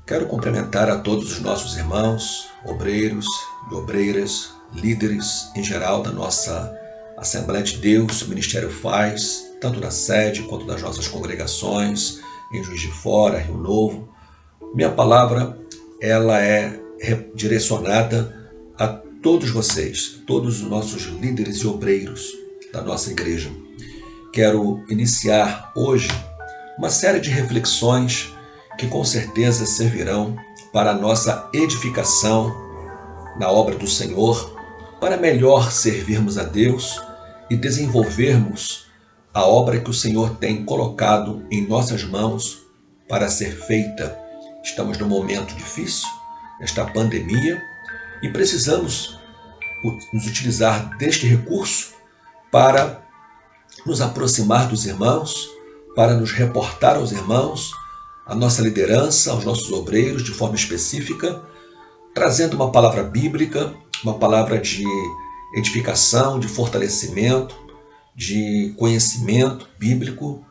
Quero cumprimentar a todos os nossos irmãos, obreiros e obreiras, líderes em geral da nossa Assembleia de Deus, o Ministério faz, tanto na sede quanto das nossas congregações, em Juiz de Fora, Rio Novo. Minha palavra, ela é direcionada a todos vocês, todos os nossos líderes e obreiros da nossa igreja. Quero iniciar hoje uma série de reflexões que com certeza servirão para a nossa edificação na obra do Senhor, para melhor servirmos a Deus e desenvolvermos a obra que o Senhor tem colocado em nossas mãos para ser feita. Estamos num momento difícil, nesta pandemia, e precisamos nos utilizar deste recurso para nos aproximar dos irmãos, para nos reportar aos irmãos, à nossa liderança, aos nossos obreiros de forma específica, trazendo uma palavra bíblica, uma palavra de edificação, de fortalecimento, de conhecimento bíblico,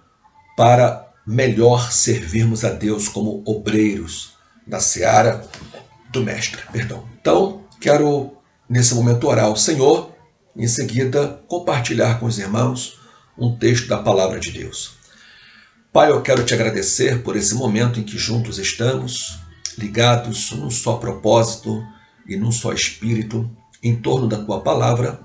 para melhor servirmos a Deus como obreiros na seara do Mestre. Então, quero nesse momento orar ao Senhor, em seguida compartilhar com os irmãos um texto da palavra de Deus. Pai, eu quero te agradecer por esse momento em que juntos estamos, ligados num só propósito e num só espírito, em torno da tua palavra,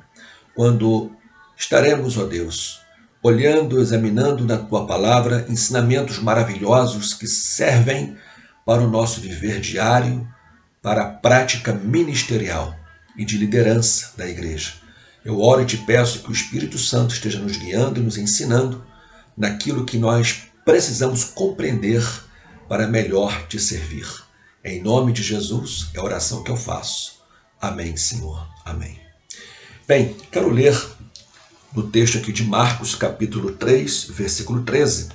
quando estaremos, ó Deus, olhando, examinando na tua palavra ensinamentos maravilhosos que servem para o nosso viver diário, para a prática ministerial e de liderança da igreja. Eu oro e te peço que o Espírito Santo esteja nos guiando e nos ensinando naquilo que nós precisamos compreender para melhor te servir. Em nome de Jesus, é a oração que eu faço. Amém, Senhor. Amém. Bem, quero ler no texto aqui de Marcos, capítulo 3, versículo 13,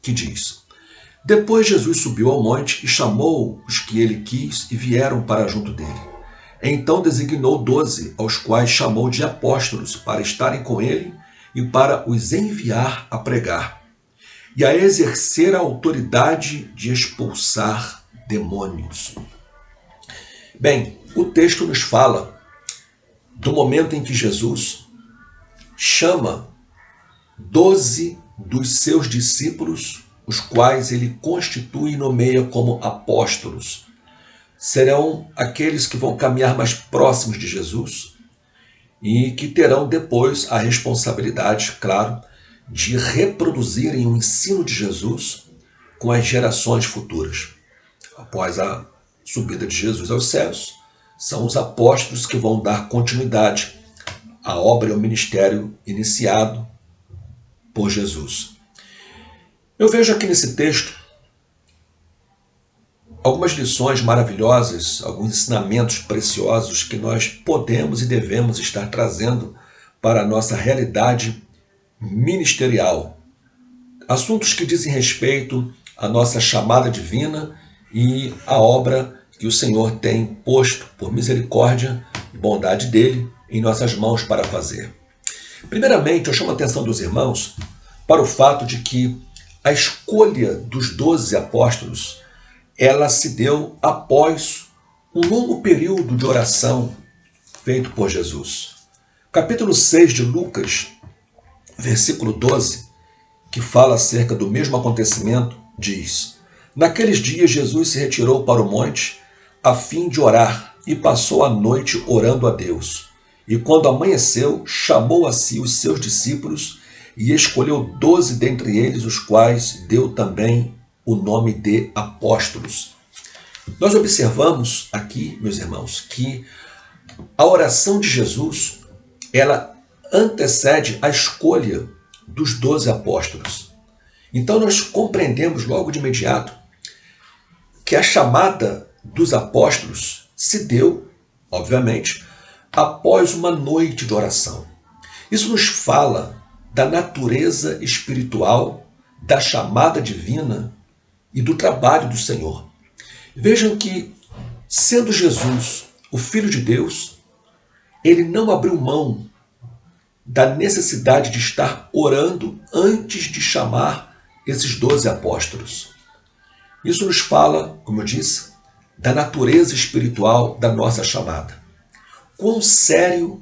que diz: Depois Jesus subiu ao monte e chamou os que ele quis e vieram para junto dele. Então designou 12, aos quais chamou de apóstolos, para estarem com ele e para os enviar a pregar e a exercer a autoridade de expulsar demônios. Bem, o texto nos fala do momento em que Jesus chama 12 dos seus discípulos, os quais ele constitui e nomeia como apóstolos. Serão aqueles que vão caminhar mais próximos de Jesus e que terão depois a responsabilidade, claro, de reproduzirem o ensino de Jesus com as gerações futuras. Após a subida de Jesus aos céus, são os apóstolos que vão dar continuidade à obra e ao ministério iniciado por Jesus. Eu vejo aqui nesse texto algumas lições maravilhosas, alguns ensinamentos preciosos que nós podemos e devemos estar trazendo para a nossa realidade ministerial. Assuntos que dizem respeito à nossa chamada divina e à obra que o Senhor tem posto por misericórdia e bondade dele em nossas mãos para fazer. Primeiramente, eu chamo a atenção dos irmãos para o fato de que a escolha dos 12 apóstolos, ela se deu após um longo período de oração feito por Jesus. Capítulo 6 de Lucas, versículo 12, que fala acerca do mesmo acontecimento, diz: Naqueles dias Jesus se retirou para o monte a fim de orar e passou a noite orando a Deus. E quando amanheceu, chamou a si os seus discípulos e escolheu 12 dentre eles, os quais deu também o nome de apóstolos. Nós observamos aqui, meus irmãos, que a oração de Jesus, ela antecede a escolha dos 12 apóstolos. Então nós compreendemos logo de imediato que a chamada dos apóstolos se deu, obviamente, após uma noite de oração. Isso nos fala da natureza espiritual, da chamada divina e do trabalho do Senhor. Vejam que, sendo Jesus o Filho de Deus, ele não abriu mão da necessidade de estar orando antes de chamar esses 12 apóstolos. Isso nos fala, como eu disse, da natureza espiritual da nossa chamada. Quão séria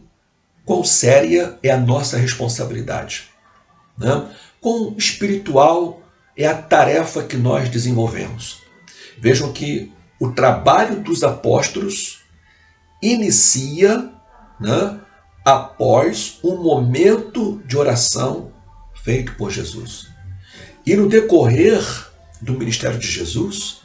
é a nossa responsabilidade, né? Quão espiritual é a tarefa que nós desenvolvemos. Vejam que o trabalho dos apóstolos inicia, né, após um momento de oração feito por Jesus. E no decorrer do ministério de Jesus,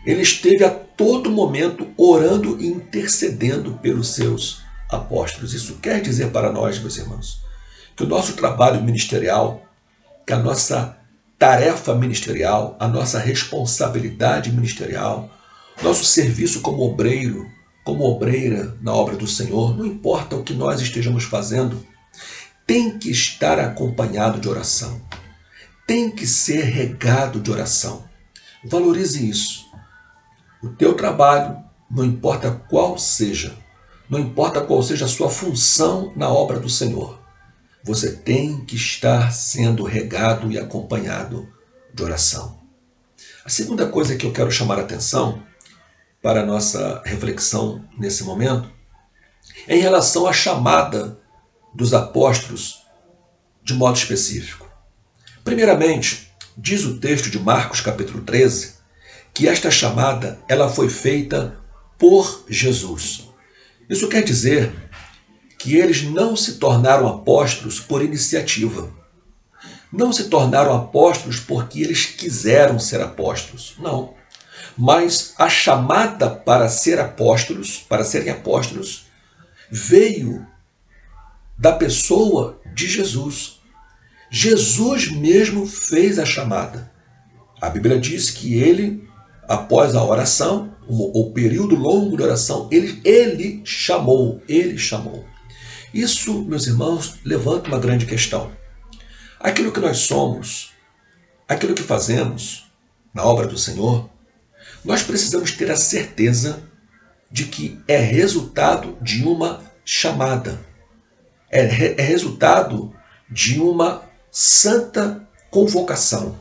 ele esteve a todo momento orando e intercedendo pelos seus apóstolos. Isso quer dizer para nós, meus irmãos, que o nosso trabalho ministerial, que a nossa tarefa ministerial, a nossa responsabilidade ministerial, nosso serviço como obreiro, como obreira na obra do Senhor, não importa o que nós estejamos fazendo, tem que estar acompanhado de oração. Tem que ser regado de oração. Valorize isso. O teu trabalho, não importa qual seja, não importa qual seja a sua função na obra do Senhor, você tem que estar sendo regado e acompanhado de oração. A segunda coisa que eu quero chamar a atenção para a nossa reflexão nesse momento é em relação à chamada dos apóstolos de modo específico. Primeiramente, diz o texto de Marcos capítulo 13, que esta chamada ela foi feita por Jesus. Isso quer dizer que eles não se tornaram apóstolos por iniciativa. Não se tornaram apóstolos porque eles quiseram ser apóstolos. Não. Mas a chamada para serem apóstolos, veio da pessoa de Jesus. Jesus mesmo fez a chamada. A Bíblia diz que ele, após a oração, o período longo de oração, ele chamou. Isso, meus irmãos, levanta uma grande questão. Aquilo que nós somos, aquilo que fazemos na obra do Senhor, nós precisamos ter a certeza de que é resultado de uma chamada. É resultado de uma santa convocação.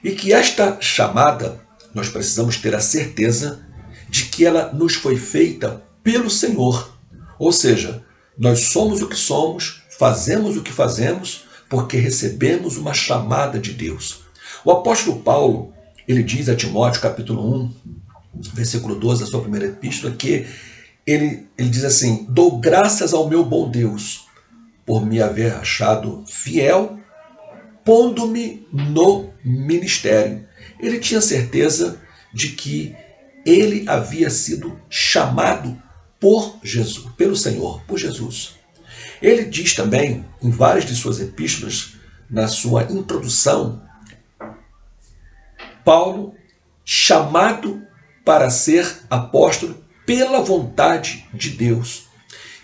E que esta chamada, nós precisamos ter a certeza de que ela nos foi feita pelo Senhor. Ou seja, nós somos o que somos, fazemos o que fazemos, porque recebemos uma chamada de Deus. O apóstolo Paulo, ele diz a Timóteo, capítulo 1, versículo 12, da sua primeira epístola, que ele diz assim: dou graças ao meu bom Deus por me haver achado fiel, pondo-me no ministério. Ele tinha certeza de que ele havia sido chamado por Jesus, pelo Senhor, por Jesus. Ele diz também, em várias de suas epístolas, na sua introdução, Paulo, chamado para ser apóstolo pela vontade de Deus.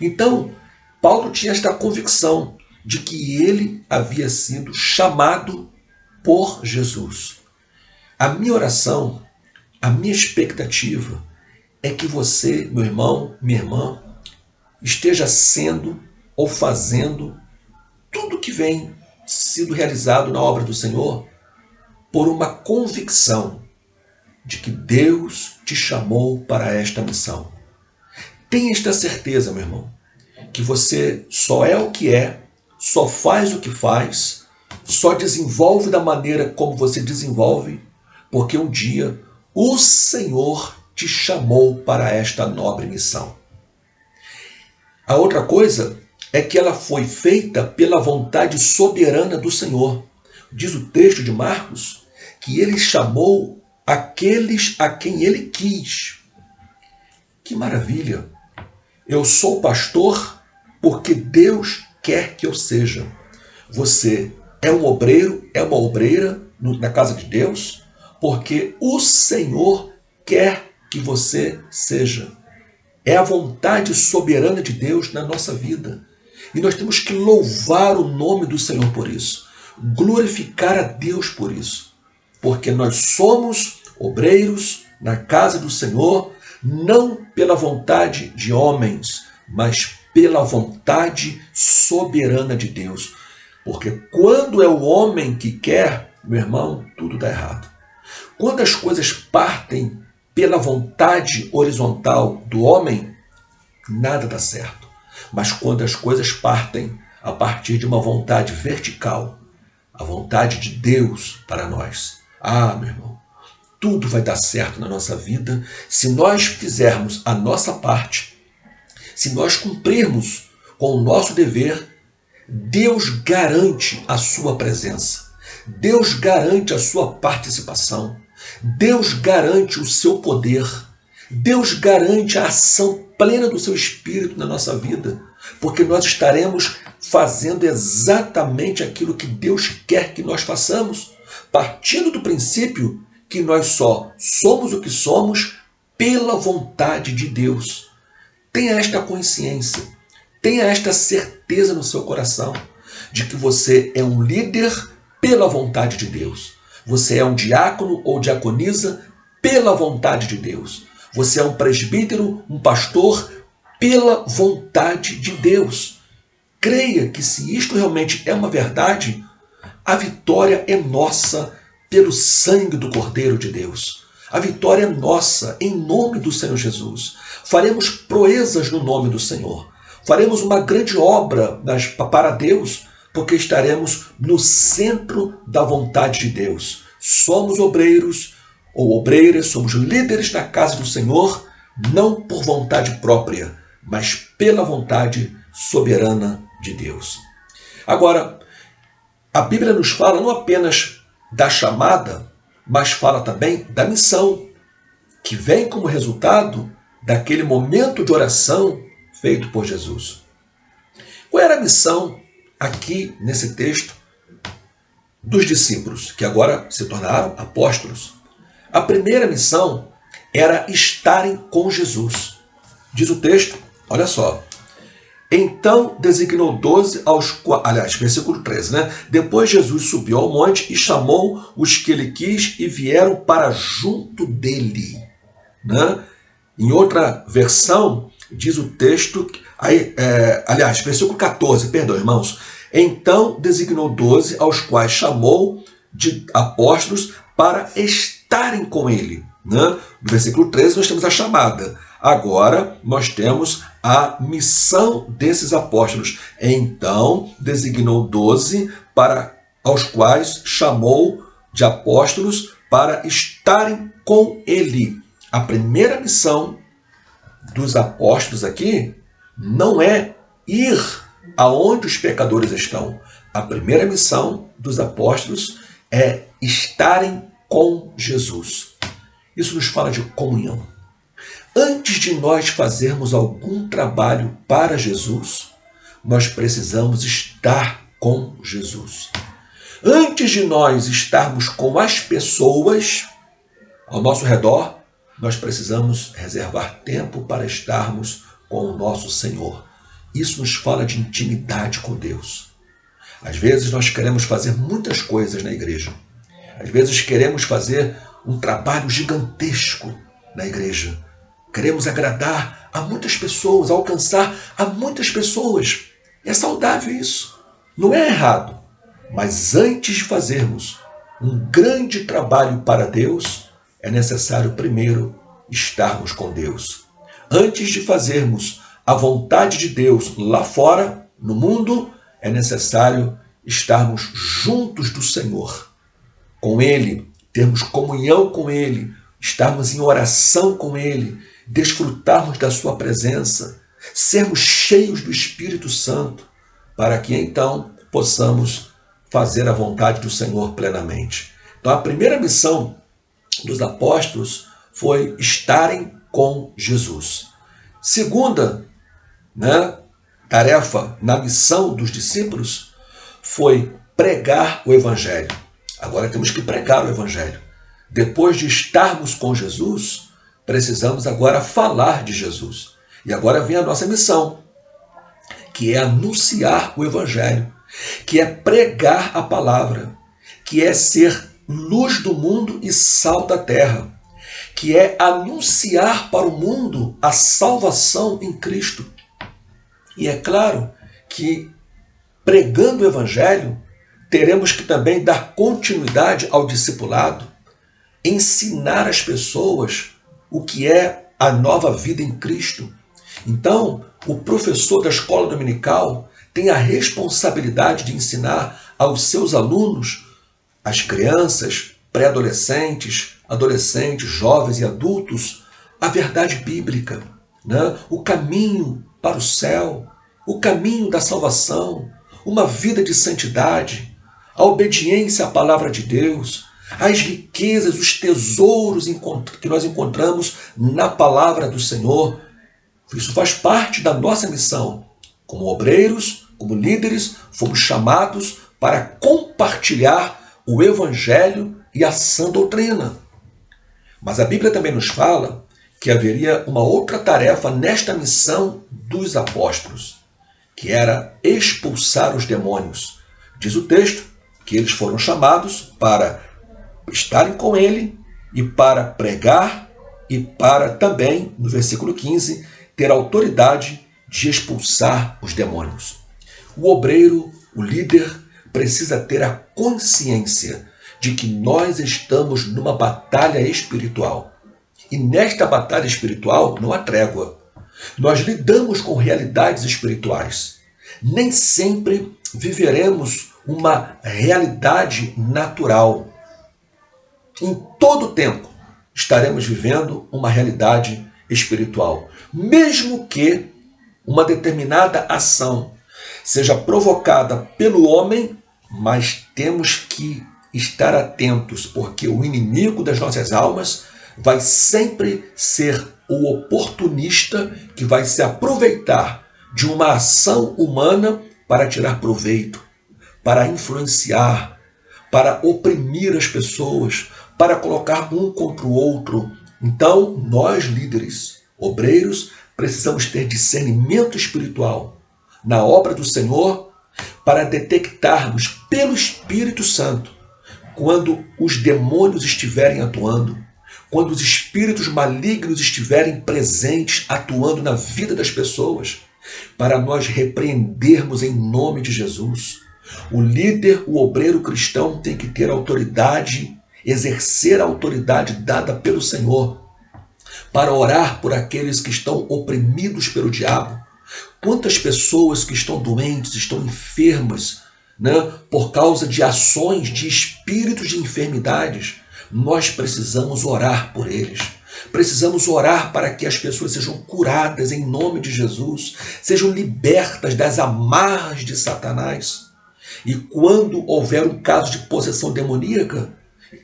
Então, Paulo tinha esta convicção de que ele havia sido chamado por Jesus. A minha oração, a minha expectativa é que você, meu irmão, minha irmã, esteja sendo ou fazendo tudo que vem sido realizado na obra do Senhor por uma convicção de que Deus te chamou para esta missão. Tenha esta certeza, meu irmão, que você só é o que é, só faz o que faz, só desenvolve da maneira como você desenvolve, porque um dia o Senhor te chamou para esta nobre missão. A outra coisa é que ela foi feita pela vontade soberana do Senhor. Diz o texto de Marcos que ele chamou aqueles a quem ele quis. Que maravilha! Eu sou pastor porque Deus quer que eu seja. Você é um obreiro, é uma obreira na casa de Deus, porque o Senhor quer que você seja. É a vontade soberana de Deus na nossa vida. E nós temos que louvar o nome do Senhor por isso. Glorificar a Deus por isso. Porque nós somos obreiros na casa do Senhor, não pela vontade de homens, mas pela vontade soberana de Deus. Porque quando é o homem que quer, meu irmão, tudo dá errado. Quando as coisas partem pela vontade horizontal do homem, nada dá certo. Mas quando as coisas partem a partir de uma vontade vertical, a vontade de Deus para nós, meu irmão, tudo vai dar certo na nossa vida se nós fizermos a nossa parte, se nós cumprirmos com o nosso dever. Deus garante a sua presença, Deus garante a sua participação, Deus garante o seu poder, Deus garante a ação plena do seu Espírito na nossa vida, porque nós estaremos fazendo exatamente aquilo que Deus quer que nós façamos, partindo do princípio que nós só somos o que somos pela vontade de Deus. Tenha esta consciência, tenha esta certeza no seu coração de que você é um líder pela vontade de Deus. Você é um diácono ou diaconisa pela vontade de Deus. Você é um presbítero, um pastor pela vontade de Deus. Creia que se isto realmente é uma verdade, a vitória é nossa pelo sangue do Cordeiro de Deus. A vitória é nossa em nome do Senhor Jesus. Faremos proezas no nome do Senhor. Faremos uma grande obra para Deus, porque estaremos no centro da vontade de Deus. Somos obreiros ou obreiras, somos líderes na casa do Senhor, não por vontade própria, mas pela vontade soberana de Deus. Agora, a Bíblia nos fala não apenas da chamada, mas fala também da missão, que vem como resultado daquele momento de oração feito por Jesus. Qual era a missão aqui nesse texto dos discípulos, que agora se tornaram apóstolos? A primeira missão era estarem com Jesus. Diz o texto, olha só. Então designou 12 versículo 13, né? Depois Jesus subiu ao monte e chamou os que ele quis e vieram para junto dele, né? Em outra versão, diz o texto, versículo 14, perdão, irmãos. Então designou 12, aos quais chamou de apóstolos para estarem com ele, né? No versículo 13 nós temos a chamada. Agora nós temos a missão desses apóstolos. Então designou 12 aos quais chamou de apóstolos para estarem com ele. A primeira missão dos apóstolos aqui não é ir aonde os pecadores estão. A primeira missão dos apóstolos é estarem com Jesus. Isso nos fala de comunhão. Antes de nós fazermos algum trabalho para Jesus, nós precisamos estar com Jesus. Antes de nós estarmos com as pessoas ao nosso redor, nós precisamos reservar tempo para estarmos com o nosso Senhor. Isso nos fala de intimidade com Deus. Às vezes nós queremos fazer muitas coisas na igreja. Às vezes queremos fazer um trabalho gigantesco na igreja. Queremos agradar a muitas pessoas, alcançar a muitas pessoas. É saudável isso. Não é errado. Mas antes de fazermos um grande trabalho para Deus, é necessário primeiro estarmos com Deus. Antes de fazermos a vontade de Deus lá fora, no mundo, é necessário estarmos juntos do Senhor, com Ele, termos comunhão com Ele, estarmos em oração com Ele, desfrutarmos da sua presença, sermos cheios do Espírito Santo, para que então possamos fazer a vontade do Senhor plenamente. Então a primeira missão dos apóstolos foi estarem com Jesus. Segunda, tarefa na missão dos discípulos foi pregar o Evangelho. Agora temos que pregar o Evangelho. Depois de estarmos com Jesus, precisamos agora falar de Jesus. E agora vem a nossa missão, que é anunciar o Evangelho, que é pregar a palavra, que é ser luz do mundo e sal da terra, que é anunciar para o mundo a salvação em Cristo. E é claro que, pregando o Evangelho, teremos que também dar continuidade ao discipulado. ensinar as pessoas o que é a nova vida em Cristo. Então, o professor da escola dominical tem a responsabilidade de ensinar aos seus alunos, as crianças, pré-adolescentes, adolescentes, jovens e adultos, a verdade bíblica, né? O caminho para o céu, o caminho da salvação, uma vida de santidade, a obediência à palavra de Deus, as riquezas, os tesouros que nós encontramos na palavra do Senhor. Isso faz parte da nossa missão. Como obreiros, como líderes, fomos chamados para compartilhar o Evangelho e a sã doutrina. Mas a Bíblia também nos fala que haveria uma outra tarefa nesta missão dos apóstolos, que era expulsar os demônios. Diz o texto que eles foram chamados para estarem com ele e para pregar e para também, no versículo 15, ter autoridade de expulsar os demônios. O obreiro, o líder, precisa ter a consciência de que nós estamos numa batalha espiritual. E nesta batalha espiritual não há trégua. Nós lidamos com realidades espirituais. Nem sempre viveremos uma realidade natural. Em todo tempo estaremos vivendo uma realidade espiritual. Mesmo que uma determinada ação seja provocada pelo homem, mas temos que estar atentos, porque o inimigo das nossas almas vai sempre ser o oportunista que vai se aproveitar de uma ação humana para tirar proveito, para influenciar, para oprimir as pessoas, para colocar um contra o outro. Então, nós líderes, obreiros, precisamos ter discernimento espiritual na obra do Senhor para detectarmos pelo Espírito Santo quando os demônios estiverem atuando, quando os espíritos malignos estiverem presentes, atuando na vida das pessoas, para nós repreendermos em nome de Jesus. O líder, o obreiro cristão tem que ter autoridade, exercer a autoridade dada pelo Senhor, para orar por aqueles que estão oprimidos pelo diabo. Quantas pessoas que estão doentes, estão enfermas, por causa de ações de espíritos de enfermidades. Nós precisamos orar por eles. Precisamos orar para que as pessoas sejam curadas em nome de Jesus, sejam libertas das amarras de Satanás. E quando houver um caso de possessão demoníaca,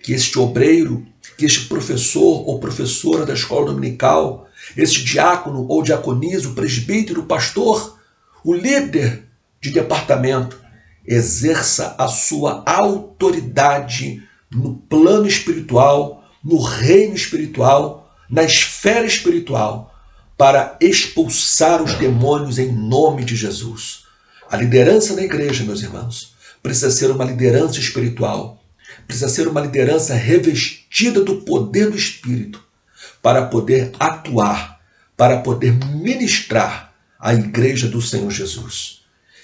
que este obreiro, que este professor ou professora da escola dominical, este diácono ou diaconisa, o presbítero, o pastor, o líder de departamento, exerça a sua autoridade no plano espiritual, no reino espiritual, na esfera espiritual, para expulsar os demônios em nome de Jesus. A liderança da igreja, meus irmãos, precisa ser uma liderança espiritual, precisa ser uma liderança revestida do poder do Espírito, para poder atuar, para poder ministrar a igreja do Senhor Jesus.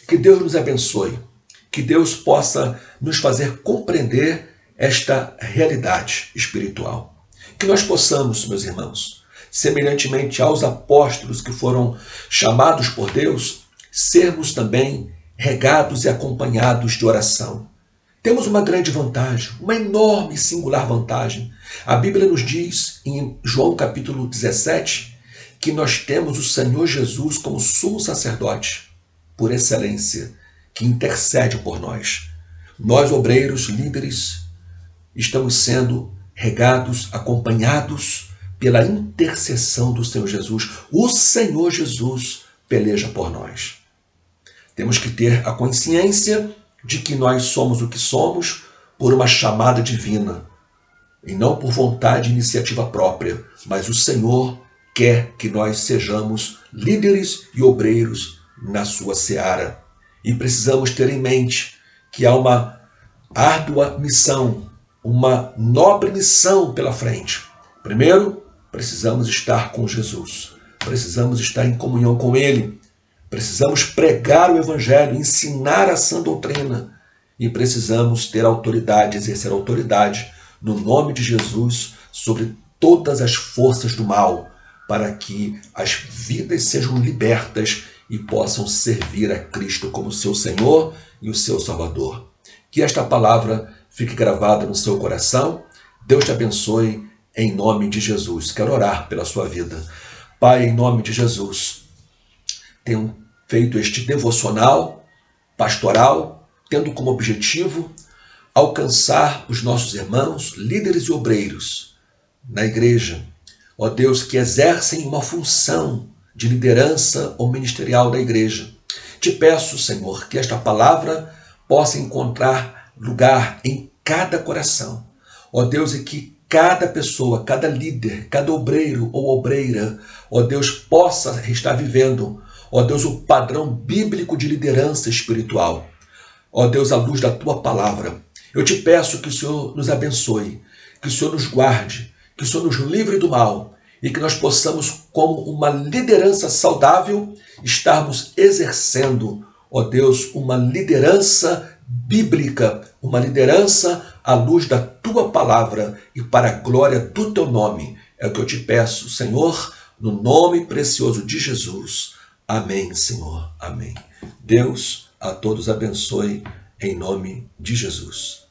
Que Deus nos abençoe, que Deus possa nos fazer compreender esta realidade espiritual. Que nós possamos, meus irmãos, semelhantemente aos apóstolos que foram chamados por Deus, sermos também regados e acompanhados de oração. Temos uma grande vantagem, uma enorme e singular vantagem. A Bíblia nos diz, em João capítulo 17, que nós temos o Senhor Jesus como sumo sacerdote, por excelência, que intercede por nós. Nós, obreiros, líderes, estamos sendo regados, acompanhados pela intercessão do Senhor Jesus. O Senhor Jesus peleja por nós. Temos que ter a consciência de que nós somos o que somos por uma chamada divina, e não por vontade e iniciativa própria, mas o Senhor quer que nós sejamos líderes e obreiros na sua seara. E precisamos ter em mente que há uma árdua missão, uma nobre missão pela frente. Primeiro, precisamos estar com Jesus. Precisamos estar em comunhão com Ele. Precisamos pregar o Evangelho, ensinar a sã doutrina. E precisamos ter autoridade, exercer autoridade no nome de Jesus, sobre todas as forças do mal, para que as vidas sejam libertas e possam servir a Cristo como seu Senhor e o seu Salvador. Que esta palavra fique gravada no seu coração. Deus te abençoe em nome de Jesus. Quero orar pela sua vida. Pai, em nome de Jesus, tenho feito este devocional pastoral, tendo como objetivo alcançar os nossos irmãos, líderes e obreiros na igreja, ó Deus, que exercem uma função de liderança ou ministerial da igreja. Te peço, Senhor, que esta palavra possa encontrar lugar em cada coração, ó Deus, e que cada pessoa, cada líder, cada obreiro ou obreira, ó Deus, possa estar vivendo, ó Deus, o padrão bíblico de liderança espiritual. Ó Deus, à luz da Tua palavra, eu te peço que o Senhor nos abençoe, que o Senhor nos guarde, que o Senhor nos livre do mal e que nós possamos, como uma liderança saudável, estarmos exercendo, ó Deus, uma liderança bíblica, uma liderança à luz da Tua palavra e para a glória do Teu nome. É o que eu te peço, Senhor, no nome precioso de Jesus. Amém, Senhor. Amém. Deus a todos abençoe em nome de Jesus.